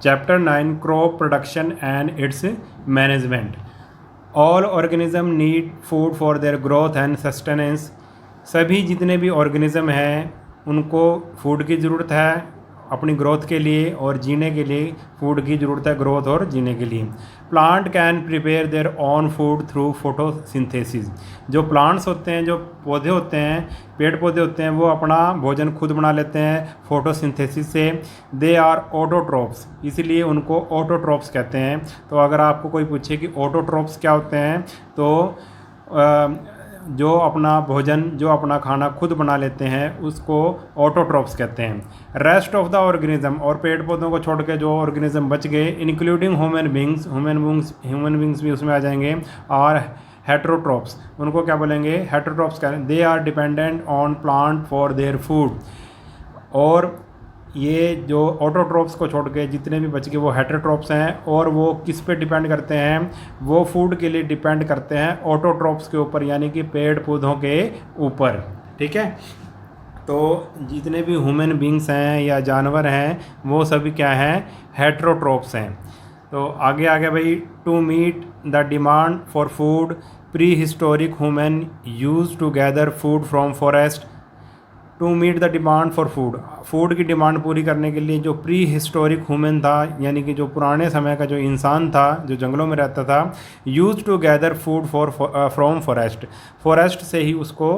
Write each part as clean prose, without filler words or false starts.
Chapter 9 crop production and it's management. All organism need food for their growth and sustenance. सभी जितने भी organism हैं उनको food की ज़रूरत है अपनी ग्रोथ के लिए, और जीने के लिए फूड की ज़रूरत है ग्रोथ और जीने के लिए। Plant can prepare their own food through photosynthesis. जो प्लांट्स होते हैं, जो पौधे होते हैं, पेड़ पौधे होते हैं, वो अपना भोजन खुद बना लेते हैं फोटोसिंथेसिस से। दे आर ऑटोट्रोप्स, इसीलिए उनको ऑटोट्रोप्स कहते हैं। तो अगर आपको कोई पूछे कि ऑटोट्रोप्स क्या होते हैं, तो जो अपना भोजन, जो अपना खाना खुद बना लेते हैं उसको ऑटोट्रोप्स कहते हैं। रेस्ट ऑफ द ऑर्गेनिज्म, और पेड़ पौधों को छोड़ के जो ऑर्गेनिज्म बच गए, इंक्लूडिंग ह्यूमन बींग्स भी उसमें आ जाएंगे, और हेट्रोट्रोप्स, उनको क्या बोलेंगे, हेट्रोट्रोप्स कह रहे हैं। They are dependent on plant for their food. और ये जो ऑटोट्रोप्स को छोड़ के जितने भी बच गए वो हेट्रोट्रोप्स हैं, और वो किस पे डिपेंड करते हैं, वो फूड के लिए डिपेंड करते हैं ऑटोट्रोप्स के ऊपर, यानी कि पेड़ पौधों के ऊपर। ठीक है, तो जितने भी ह्यूमन बींग्स हैं या जानवर हैं वो सभी क्या हैं, हेट्रोट्रोप्स हैं। तो आगे आगे भाई, to meet the demand for food prehistoric human use to gather food from forest. To meet the demand for food, food की डिमांड पूरी करने के लिए जो प्री हिस्टोरिक ह्यूमन था, यानी कि जो पुराने समय का जो इंसान था जो जंगलों में रहता था, use to gather food from forest. Forest से ही उसको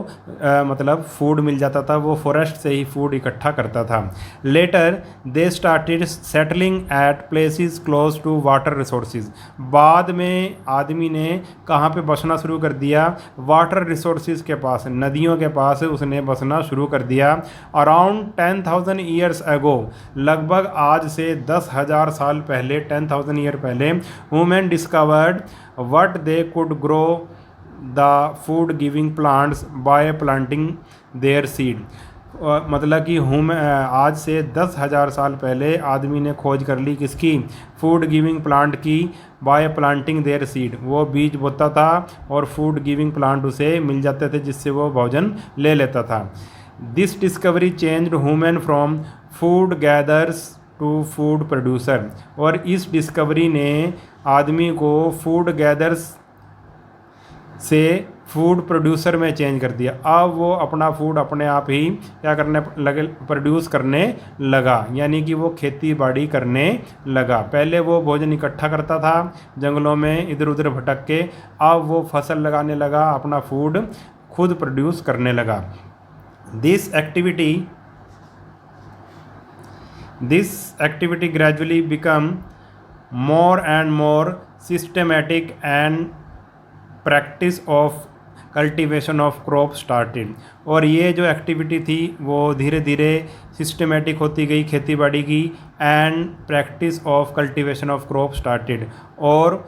मतलब फूड मिल जाता था, वो फॉरेस्ट से ही फूड इकट्ठा करता था। Later they started settling at places close to water resources. बाद में आदमी ने कहाँ पे बसना शुरू कर दिया, वाटर रिसोर्सेज के पास, नदियों के पास उसने बसना शुरू कर दिया। अराउंड 10,000 ईयर्स एगो, लगभग आज से 10,000 साल पहले, 10,000 ईयर पहले, human discovered what they could grow the food giving plants by planting there seed. मतलब कि आज से 10,000 साल पहले आदमी ने खोज कर ली किसकी, फूड गिविंग प्लांट की, बाय प्लांटिंग देयर सीड। वो बीज बोता था और फूड गिविंग प्लांट उसे मिल जाते थे जिससे वो भोजन ले लेता था। This discovery changed human from food gatherers to food producer. और इस डिस्कवरी ने आदमी को फूड गैदर्स से फूड प्रोड्यूसर में चेंज कर दिया। अब वो अपना फूड अपने आप ही क्या करने लगे, प्रोड्यूस करने लगा, यानी कि वो खेती बाड़ी करने लगा। पहले वो भोजन इकट्ठा करता था जंगलों में इधर उधर भटक के, अब वो फसल लगाने लगा, अपना फूड खुद प्रोड्यूस करने लगा। This activity gradually become more and more systematic, and practice of cultivation of crop started। और ये जो एक्टिविटी थी वो धीरे धीरे सिस्टमेटिक होती गई खेती बाड़ी की, and practice of cultivation of crop started, और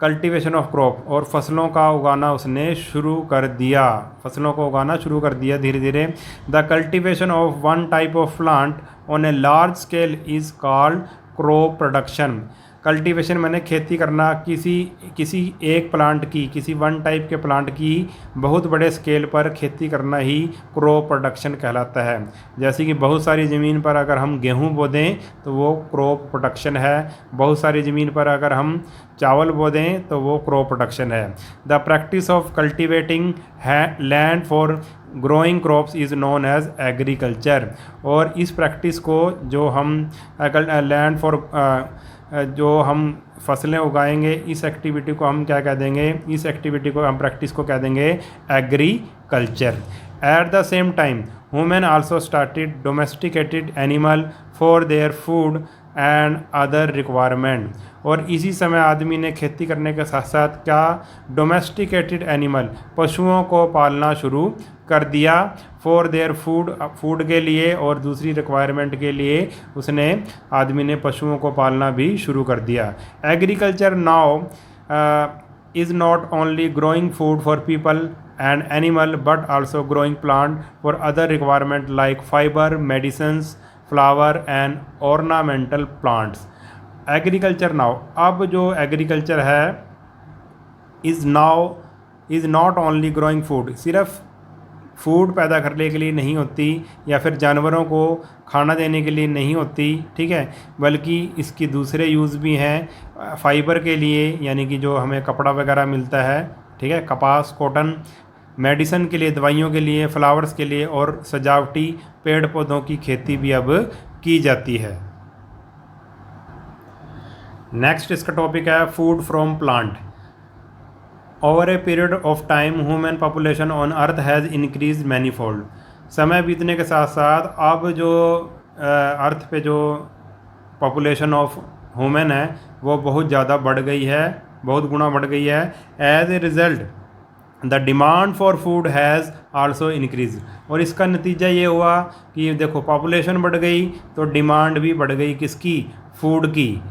कल्टीवेशन ऑफ क्रॉप, और फसलों का उगाना उसने शुरू कर दिया, फसलों को उगाना शुरू कर दिया धीरे धीरे। The cultivation of one type of plant on a large scale is called crop production. Cultivation मैंने खेती करना किसी एक प्लांट की, किसी वन टाइप के प्लांट की बहुत बड़े स्केल पर खेती करना ही क्रॉप प्रोडक्शन कहलाता है। जैसे कि बहुत सारी ज़मीन पर अगर हम गेहूँ बो दें तो वो क्रॉप प्रोडक्शन है, बहुत सारी ज़मीन पर अगर हम चावल बो दें तो वो क्रॉप प्रोडक्शन है। The practice of cultivating land for growing crops is known as agriculture. और इस प्रैक्टिस को जो हम लैंड फॉर जो हम फसलें उगाएंगे, इस एक्टिविटी को हम क्या कह देंगे, इस एक्टिविटी को हम प्रैक्टिस को कह देंगे agriculture. At the same time human also started domesticated animal for their food and other requirement. और इसी समय आदमी ने खेती करने के साथ साथ क्या, डोमेस्टिकेटेड एनिमल, पशुओं को पालना शुरू कर दिया, फॉर देयर फूड के लिए, और दूसरी रिक्वायरमेंट के लिए उसने, आदमी ने पशुओं को पालना भी शुरू कर दिया। Agriculture now is not only growing food for people and animal but also growing plant for other requirement like fibre, medicines, flower and ornamental plants. Agriculture now, अब जो एग्रीकल्चर है, is not only growing food, सिर्फ food पैदा करने के लिए नहीं होती या फिर जानवरों को खाना देने के लिए नहीं होती, ठीक है, बल्कि इसकी दूसरे यूज़ भी हैं फाइबर के लिए, यानी कि जो हमें कपड़ा वगैरह मिलता है, ठीक है, कपास, कॉटन, मेडिसिन के लिए, दवाइयों के लिए, फ्लावर्स के लिए, और सजावटी पेड़ पौधों की खेती भी अब की जाती है। नेक्स्ट इसका टॉपिक है food from plant. Over a period of time human population on earth has increase manifold. समय बीतने के साथ साथ अब जो अर्थ पे जो पॉपुलेशन ऑफ ह्यूमन है वो बहुत ज़्यादा बढ़ गई है, बहुत गुना बढ़ गई है। As a result the demand for food has also increase. और इसका नतीजा ये हुआ कि देखो पॉपुलेशन बढ़ गई तो डिमांड भी बढ़ गई, किसकी? फूड की।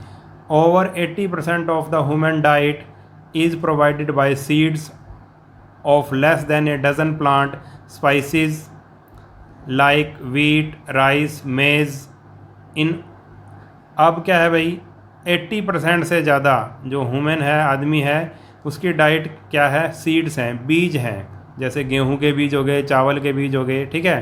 Over 80% of the human diet is provided by seeds of less than a dozen plant species like wheat, rice, maize in। अब क्या है भाई, 80% से ज़्यादा जो ह्यूमन है, आदमी है, उसकी डाइट क्या है? सीड्स हैं, बीज हैं, जैसे गेहूं के बीज हो गए, चावल के बीज हो गए, ठीक है।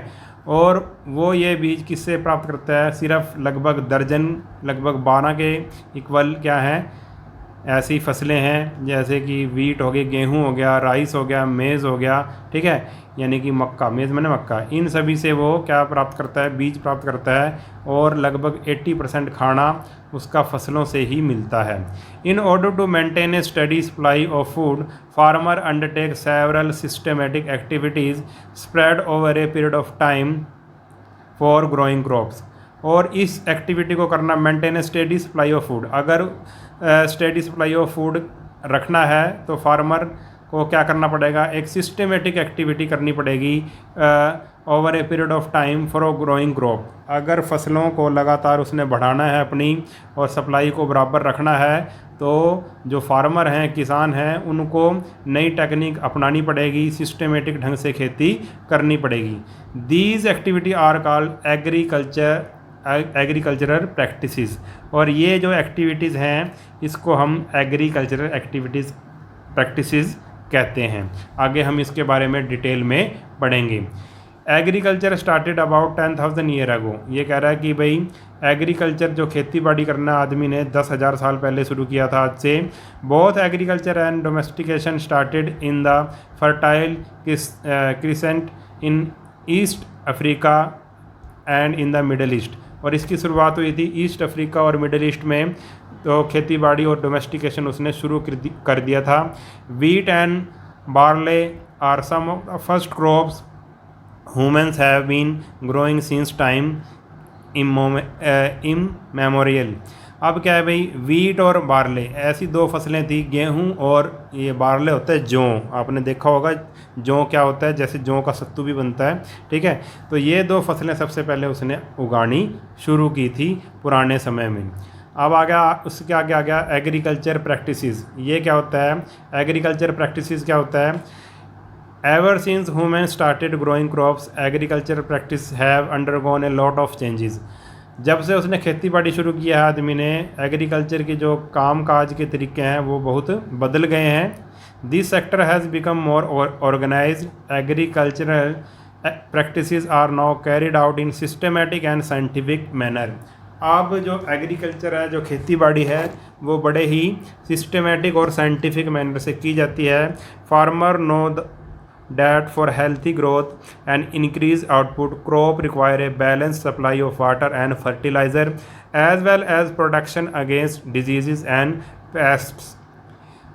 और वो ये बीज किससे प्राप्त करता है? सिर्फ लगभग दर्जन, लगभग 12 के इक्वल क्या है, ऐसी फसलें हैं, जैसे कि वीट हो गई, गेहूं हो गया, राइस हो गया, मेज़ हो गया, ठीक है, यानी कि मक्का, मेज़ मैंने मक्का, इन सभी से वो क्या प्राप्त करता है? बीज प्राप्त करता है। और लगभग 80% खाना उसका फसलों से ही मिलता है। In order to maintain a steady supply of food farmer undertake several systematic activities spread over a period of time for growing crops. और इस एक्टिविटी को करना, maintain steady supply of food, अगर स्टेडी सप्लाई ऑफ फूड रखना है तो farmer को क्या करना पड़ेगा? एक सिस्टमेटिक एक्टिविटी करनी पड़ेगी over a period of time for growing crop. अगर फसलों को लगातार उसने बढ़ाना है अपनी और सप्लाई को बराबर रखना है तो जो फार्मर हैं, किसान हैं, उनको नई टेक्निक अपनानी पड़ेगी, सिस्टमेटिक ढंग से खेती करनी पड़ेगी। These activity are called agricultural practices. और ये जो एक्टिविटीज़ हैं इसको हम एग्रीकल्चरल एक्टिविटीज़ प्रैक्टिसेस कहते हैं। आगे हम इसके बारे में डिटेल में पढ़ेंगे। Agriculture started about 10,000 year ago. ये कह रहा है कि भाई एग्रीकल्चर जो खेती बाड़ी करना आदमी ने 10,000 साल पहले शुरू किया था आज से। Both agriculture and domestication started in the fertile crescent in east Africa and in the middle east. और इसकी शुरुआत हुई थी ईस्ट अफ्रीका और मिडल ईस्ट में, तो खेती बाड़ी और डोमेस्टिकेशन उसने शुरू कर दिया था। Wheat and barley are some of the first crops humans have been growing since time immemorial. अब क्या है भाई, वीट और बार्ले ऐसी दो फसलें थी, गेहूं और ये बार्ले होता है जौ। आपने देखा होगा जौ क्या होता है, जैसे जौ का सत्तू भी बनता है, ठीक है। तो ये दो फसलें सबसे पहले उसने उगानी शुरू की थी पुराने समय में। अब आ गया, उसके आगे आ गया एग्रीकल्चर प्रैक्टिसेस। ये क्या होता है? एग्रीकल्चर प्रैक्टिसेस क्या होता है? Ever since human started growing crops agriculture practice have undergone a lot of changes. जब से उसने खेती बाड़ी शुरू किया है आदमी ने, एग्रीकल्चर के जो काम काज के तरीके हैं वो बहुत बदल गए हैं। This sector has become more organized. Agricultural practices are now carried out in systematic and scientific manner. अब जो एग्रीकल्चर है, जो खेती बाड़ी है, वो बड़े ही सिस्टमेटिक और साइंटिफिक मैनर से की जाती है। Farmer know that for healthy growth and increased output crop require a balanced supply of water and fertilizer as well as protection against diseases and pests।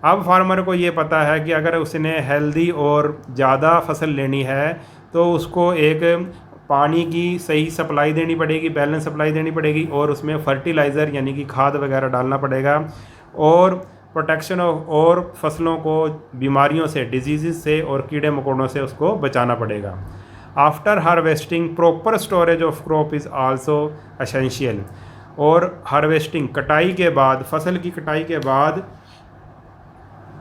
अब फार्मर को ये पता है कि अगर उसने हेल्दी और ज़्यादा फसल लेनी है तो उसको एक पानी की सही सप्लाई देनी पड़ेगी, बैलेंस सप्लाई देनी पड़ेगी, और उसमें फर्टिलाइज़र यानी कि खाद वगैरह डालना पड़ेगा, और प्रोटेक्शन और फसलों को बीमारियों से, डिजीज़ से और कीड़े मकोड़ों से उसको बचाना पड़ेगा। After harvesting proper storage of crop is also essential. और हार्वेस्टिंग, कटाई के बाद, फसल की कटाई के बाद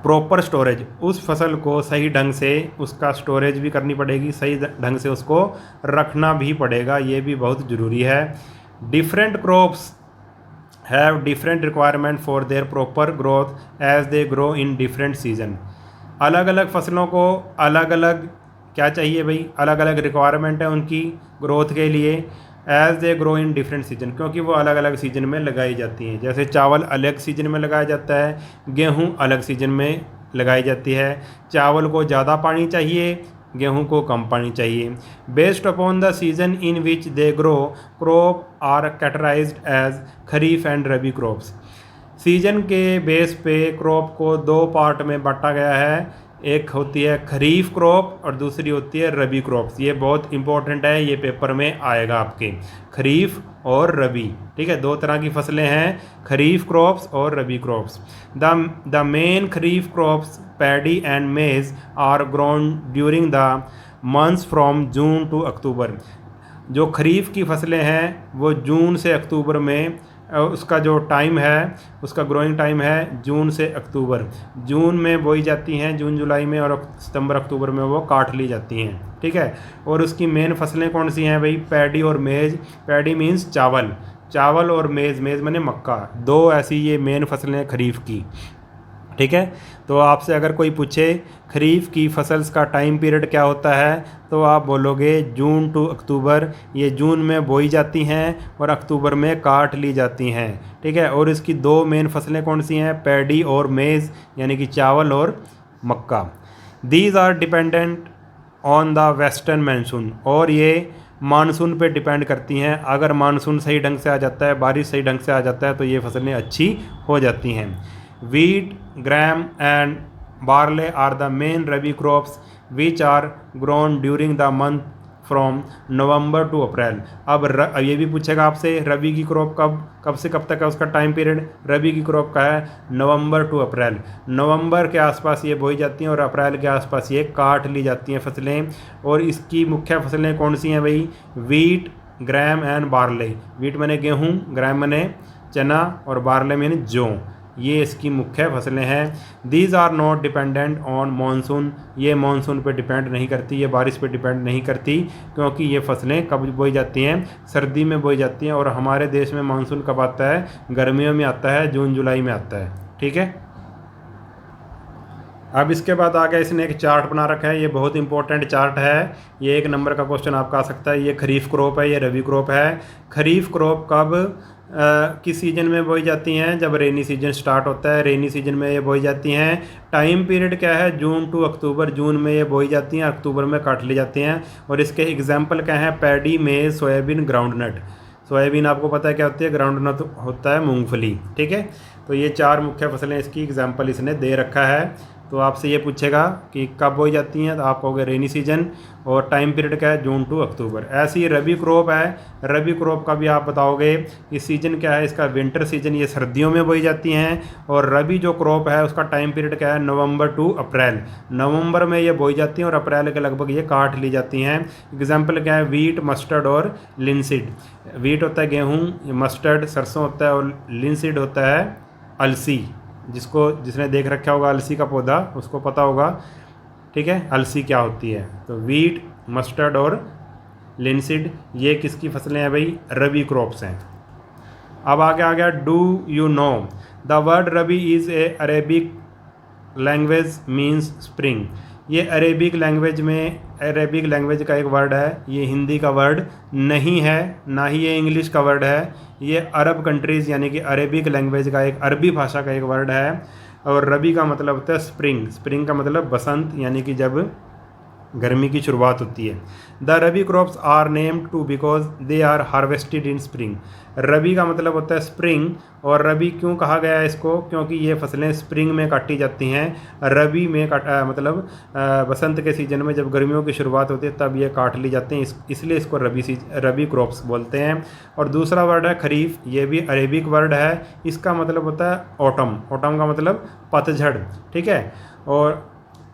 प्रॉपर स्टोरेज, उस फसल को सही ढंग से उसका स्टोरेज भी करनी पड़ेगी, सही ढंग से उसको रखना भी पड़ेगा, ये भी बहुत ज़रूरी है। Different crops have different requirement for their proper growth as they grow in different season। अलग अलग फसलों को अलग अलग क्या चाहिए भाई, अलग अलग रिक्वायरमेंट है उनकी ग्रोथ के लिए। As they grow in different season, क्योंकि वो अलग अलग सीजन में लगाई जाती हैं। जैसे चावल अलग सीजन में लगाया जाता है, गेहूँ अलग सीजन में लगाई जाती है। चावल को ज़्यादा पानी चाहिए, गेहूं को कम पानी चाहिए। Based upon the season in which they grow, crop are categorized as kharif and rabi crops. Season के बेस पे क्रॉप को दो पार्ट में बांटा गया है, एक होती है खरीफ क्रॉप और दूसरी होती है रबी क्रॉप्स। ये बहुत इंपॉर्टेंट है, ये पेपर में आएगा आपके, खरीफ और रबी। ठीक है, दो तरह की फसलें हैं, खरीफ क्रॉप्स और rabi crops. The main kharif crops paddy and maize are grown during the months from June to October. जो खरीफ की फसलें हैं वो जून से अक्टूबर में, उसका जो टाइम है, उसका ग्रोइंग टाइम है जून से अक्टूबर। जून में बोई जाती हैं, जून जुलाई में, और सितंबर अक्टूबर में वो काट ली जाती हैं। ठीक है, और उसकी मेन फसलें कौन सी हैं भाई, पैडी और मेज। पैडी मीन्स चावल, चावल और मेज़, मेज़ माने मक्का। दो ऐसी ये मेन फसलें हैं खरीफ की। ठीक है, तो आपसे अगर कोई पूछे खरीफ की फसल का टाइम पीरियड क्या होता है, तो आप बोलोगे जून टू अक्टूबर। ये जून में बोई जाती हैं और अक्टूबर में काट ली जाती हैं। ठीक है, और इसकी दो मेन फसलें कौन सी हैं, पैडी और मेज़, यानी कि चावल और मक्का। These are dependent on the western monsoon, और ये मानसून पे डिपेंड करती हैं। अगर मानसून सही ढंग से आ जाता है, बारिश सही ढंग से आ जाता है, तो ये फसलें अच्छी हो जाती हैं। Wheat, gram and barley are the main rabi crops which are grown during the month from November to April। अब ये भी पूछेगा आपसे रबी की क्रॉप कब से कब तक है उसका टाइम पीरियड। रबी की क्रॉप का है नवंबर टू अप्रैल। नवंबर के आसपास ये बोई जाती हैं और अप्रैल के आसपास ये काट ली जाती हैं फसलें। और इसकी मुख्य फसलें कौन सी हैं भाई, wheat, gram and barley. Wheat माने गेहूँ, ग्राम माने चना, और बार्ले माने जौ। ये इसकी मुख्य फसलें हैं। These are not dependent on monsoon, ये मानसून पे डिपेंड नहीं करती, ये बारिश पे डिपेंड नहीं करती, क्योंकि ये फसलें कब बोई जाती हैं, सर्दी में बोई जाती हैं। और हमारे देश में मानसून कब आता है, गर्मियों में आता है, जून जुलाई में आता है। ठीक है, अब इसके बाद आगे इसने एक चार्ट बना रखा है, ये बहुत इंपॉर्टेंट चार्ट है, ये 1 नंबर का क्वेश्चन आपका आ सकता है। ये खरीफ क्रॉप है, ये रबी क्रॉप है। खरीफ क्रॉप कब किस सीजन में बोई जाती हैं, जब रेनी सीजन स्टार्ट होता है, रेनी सीजन में ये बोई जाती हैं। टाइम पीरियड क्या है, जून टू अक्टूबर। जून में ये बोई जाती हैं, अक्टूबर में काट ली जाती हैं। और इसके एग्जाम्पल क्या हैं, पैडी, मेज, सोयाबीन, ग्राउंडनट। सोयाबीन आपको पता है क्या होती है, ग्राउंडनट होता है मूंगफली। ठीक है, तो ये 4 मुख्य फसलें इसकी एग्जाम्पल इसने दे रखा है। तो आपसे ये पूछेगा कि कब बोई जाती हैं, तो आप कहोगे रेनी सीजन, और टाइम पीरियड क्या है, जून टू अक्टूबर। ऐसी रबी क्रॉप है, रबी क्रॉप का भी आप बताओगे इस सीजन क्या है, इसका विंटर सीजन, ये सर्दियों में बोई जाती हैं। और रबी जो क्रॉप है उसका टाइम पीरियड क्या है, नवंबर टू अप्रैल। नवंबर में ये बोई जाती हैं और अप्रैल के लगभग ये काट ली जाती हैं। एग्जाम्पल क्या है, वीट, मस्टर्ड और लिनसीड। वीट होता है गेहूँ, मस्टर्ड सरसों होता है, और लिनसीड होता है अलसी। जिसने देख रखा होगा अलसी का पौधा, उसको पता होगा। ठीक है, अलसी क्या होती है। तो वीट, मस्टर्ड और लिनसीड, ये किसकी फसलें हैं भाई, रबी क्रॉप्स हैं। अब आगे आ गया, do you know the word rabi is a Arabic language means spring. ये अरेबिक लैंग्वेज का एक वर्ड है, ये हिंदी का वर्ड नहीं है, ना ही ये इंग्लिश का वर्ड है। ये अरब कंट्रीज़ यानी कि अरेबिक लैंग्वेज का एक, अरबी भाषा का एक वर्ड है। और रबी का मतलब होता है स्प्रिंग। स्प्रिंग का मतलब बसंत, यानी कि जब गर्मी की शुरुआत होती है। The rabi crops are named to because they are harvested in spring. Rabi का मतलब होता है स्प्रिंग, और रबी क्यों कहा गया है इसको, क्योंकि ये फसलें स्प्रिंग में काटी जाती हैं। रबी में मतलब बसंत के सीजन में जब गर्मियों की शुरुआत होती है तब ये काट ली जाती हैं, इसलिए इसको रबी क्रॉप्स बोलते हैं। और दूसरा वर्ड है खरीफ, ये भी अरेबिक वर्ड है, इसका मतलब होता है ऑटम। ऑटम का मतलब पतझड़। ठीक है, और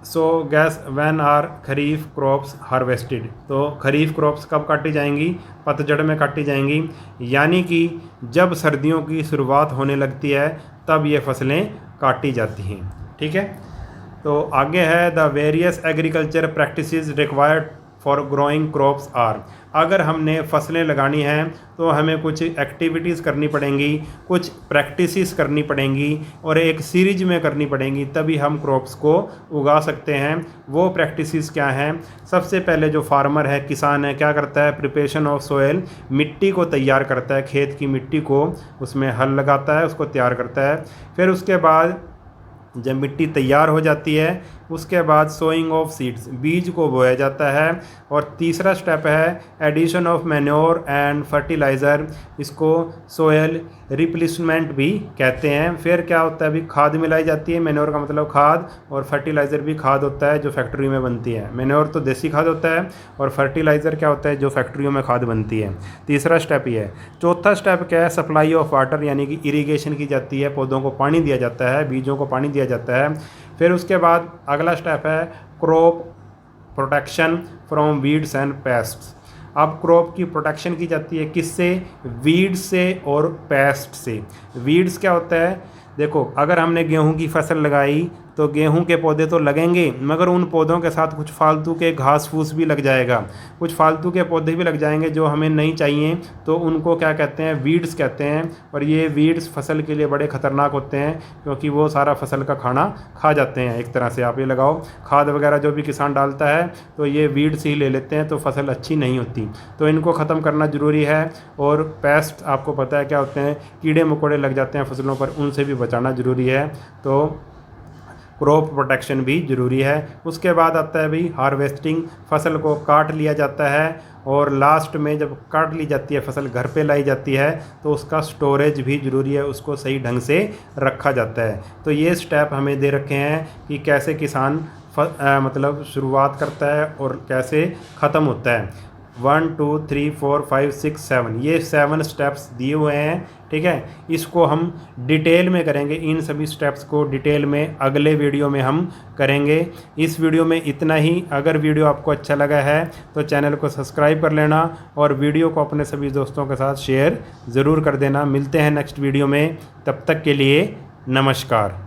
so guess when are kharif crops harvested. तो खरीफ क्रॉप्स कब काटी जाएंगी, पतझड़ में काटी जाएंगी, यानी कि जब सर्दियों की शुरुआत होने लगती है तब ये फसलें काटी जाती हैं। ठीक है, तो आगे है the various agriculture practices required for growing crops are. अगर हमने फसलें लगानी हैं तो हमें कुछ एक्टिविटीज़ करनी पड़ेंगी, कुछ प्रैक्टिसेस करनी पड़ेंगी और एक सीरीज में करनी पड़ेंगी, तभी हम क्रॉप्स को उगा सकते हैं। वो प्रैक्टिसेस क्या हैं? सबसे पहले जो फार्मर है, किसान है, क्या करता है? प्रिपरेशन ऑफ सोयल, मिट्टी को तैयार करता है, खेत की मिट्टी को, उसमें हल लगाता है, उसको तैयार करता है। फिर उसके बाद जब मिट्टी तैयार हो जाती है उसके बाद सोइंग ऑफ सीड्स, बीज को बोया जाता है। और तीसरा स्टेप है addition of manure and fertilizer, इसको सोयल रिप्लेसमेंट भी कहते हैं। फिर क्या होता है? अभी खाद मिलाई जाती है, मैन्योर का मतलब खाद, और फर्टिलाइज़र भी खाद होता है जो फैक्ट्री में बनती है। मैन्योर तो देसी खाद होता है और फर्टिलाइज़र क्या होता है? जो फैक्ट्रियों में खाद बनती है। तीसरा स्टेप ये है। चौथा स्टेप क्या है? सप्लाई ऑफ वाटर, यानी कि इरीगेशन की जाती है, पौधों को पानी दिया जाता है, बीजों को पानी दिया जाता है। फिर उसके बाद अगला स्टेप है crop protection from weeds and pests. अब क्रॉप की प्रोटेक्शन की जाती है किससे? वीड्स से और पेस्ट से। वीड्स क्या होता है? देखो, अगर हमने गेहूं की फसल लगाई तो गेहूं के पौधे तो लगेंगे, मगर उन पौधों के साथ कुछ फालतू के घास फूस भी लग जाएगा, कुछ फालतू के पौधे भी लग जाएंगे जो हमें नहीं चाहिए, तो उनको क्या कहते हैं? वीड्स कहते हैं। और ये वीड्स फसल के लिए बड़े ख़तरनाक होते हैं क्योंकि वो सारा फसल का खाना खा जाते हैं। एक तरह से आप ये लगाओ, खाद वगैरह जो भी किसान डालता है तो ये वीड्स ही ले लेते हैं, तो फसल अच्छी नहीं होती, तो इनको ख़त्म करना ज़रूरी है। और पेस्ट आपको पता है क्या होते हैं? कीड़े मकोड़े लग जाते हैं फसलों पर, उनसे भी बचाना ज़रूरी है। तो क्रॉप प्रोटेक्शन भी ज़रूरी है। उसके बाद आता है भाई हार्वेस्टिंग, फसल को काट लिया जाता है और लास्ट में जब काट ली जाती है फसल, घर पे लाई जाती है, तो उसका स्टोरेज भी ज़रूरी है, उसको सही ढंग से रखा जाता है। तो ये स्टेप हमें दे रखे हैं कि कैसे किसान मतलब शुरुआत करता है और कैसे ख़त्म होता है। 1 2 3 4 5 6 7, ये 7 स्टेप्स दिए हुए हैं। ठीक है, इसको हम डिटेल में करेंगे, इन सभी स्टेप्स को डिटेल में अगले वीडियो में हम करेंगे। इस वीडियो में इतना ही। अगर वीडियो आपको अच्छा लगा है तो चैनल को सब्सक्राइब कर लेना और वीडियो को अपने सभी दोस्तों के साथ शेयर ज़रूर कर देना। मिलते हैं नेक्स्ट वीडियो में, तब तक के लिए नमस्कार।